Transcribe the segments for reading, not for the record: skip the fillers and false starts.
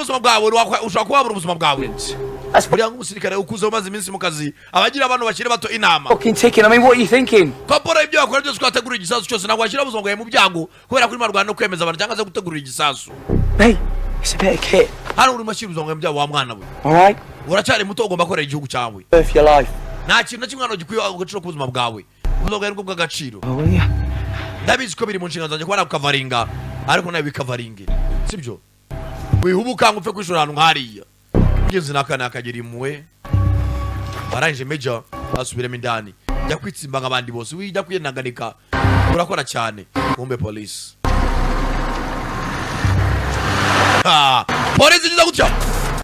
ubuzima bwawe ushobora kuhabura ubuzima bwawe. Buriya nk'umusirikare ukuze umaze iminsi mu kazi abagira abantu bakiri bato inama. Fucking ticking. I mean, what are you thinking? Kopora ibyo wakora byose kwategura igisasu cyose ntabwo washyira ubuzima bwawe mu byago kubera kuri marwana no kwemeza abantu cyangwa se gutegura igisasu. Mate, it's a bit of kit. Hano uri mashyira ubuzima bwawe mu byago wa mwana we. Alright? Uracyari muto ugomba gukorera igihugu cyawe. Worth your life. Nta kintu na kimwe hano gikwiye agaciro k'ubuzima bwawe. Ubuzima bwawe nibwo bw'agaciro. Oh, will ya? Ndabizi ko biri mu nshingano zanjye kuba nakukavaringa ariko nawe bikavaringe. Sibyo? Wihubuka ngo upfe kwishura ahantu nk'hariya. Ugeze n'akana akagira impuhwe. Barangije Major basubiremo indani. Jya kwitsimba nk'abandi bose. Wijya kwiyenaganika. Urakora cyane. Kumbe police. Polisi igize gutya.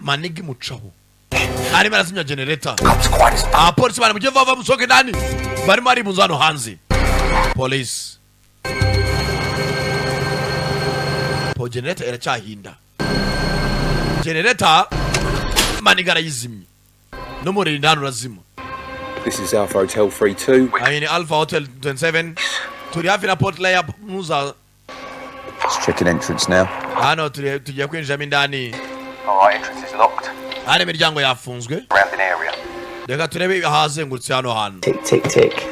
Manigi mucaho. Arimo arazimya generator. Polisi bari mugiye vava musoke ndani. Barimo ari bunza hano hanze. Police. Generator iracyahinda. Generator manigara yizimye. No more indano urazima. This is Alpha Hotel 32. Ayini Alpha Hotel 27. Turi hafi na port layup muza. Let's check an entrance now. Hano tugiye kwinjira indani. Alright, entrance is locked. Hano imiryango yafunzwe. Around an area. Reka turebe ahazengurutse hano hantu. Tick, tick, tick.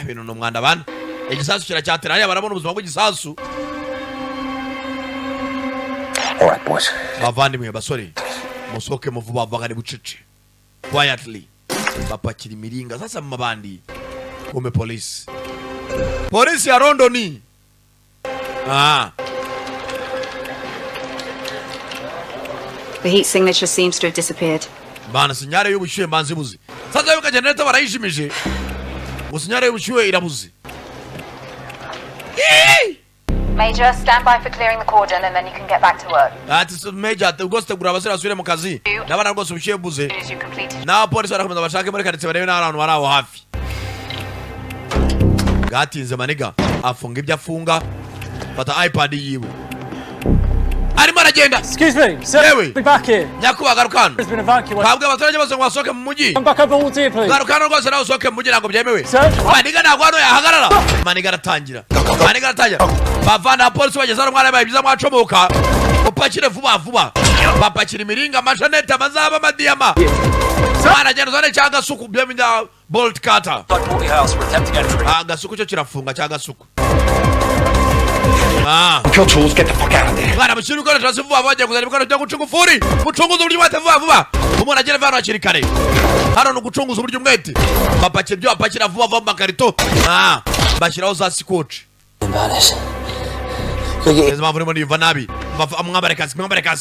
Bino no mwanda bana. Igisasu kiracyatera hariya barabona ubuzima bw'igisasu. Alright, boys. Bavandimwe basore. Musoke muvuba bagari bucece. Quietly. Bapakira imiringa sasa mu mabandi. Kumbe police. Polisi ya Rondoni. The heat signature seems to have disappeared. Bana sinyare y'ubushyuhe manzi buzi. Sasa yuka generator barayishimije. Usinyare y'ubushyuhe irabuzi. Major, stand by for clearing the cordon and then you can get back to work. Ati Major ugose gura abasira asubire mu kazi. Nabana rwose ubushyuhe buze. As you complete. Na polisi barakomeza bashake muri karitsiye barebe n'abantu bari aho hafi. Gatinze maniga afunga ibyo afunga. Fata iPad yiwe. Arimo aragenda. Excuse me, sir. Yewe. Be back here. Nyakuba garukano. There's been evacuated. Kabwe abaturage bose ngo basohoke mu mujyi. Come back over all here, please. Garukano rwose nawe usohoke mu mujyi ntabwo byemewe. Sir. Maniga ntabwo hano yahagarara. Maniga aratangira. Bavana polisi bageze hano mwana baye byiza mwacomoka. Upakire vuba vuba. Bapakira imiringa amashanete amazaba amadiyama. Mwana genda zone cyangwa suku byemida bolt cutter. Agasuku cyo kirafunga cyangwa suku. Your tools, get the fuck out of there. Bana mushiru ko trasu vuba baje kuzana ibikoresho byo gucungufuri. Mucunguza uburyo mwate vuba vuba. Umuntu agera vano akiri kare. Hano no gucunguza uburyo mwete. Bapakira byo apakira vuba vuba makarito. Bashiraho za scotch. Ezma vurimo ni vanabi. Mwambarekasi.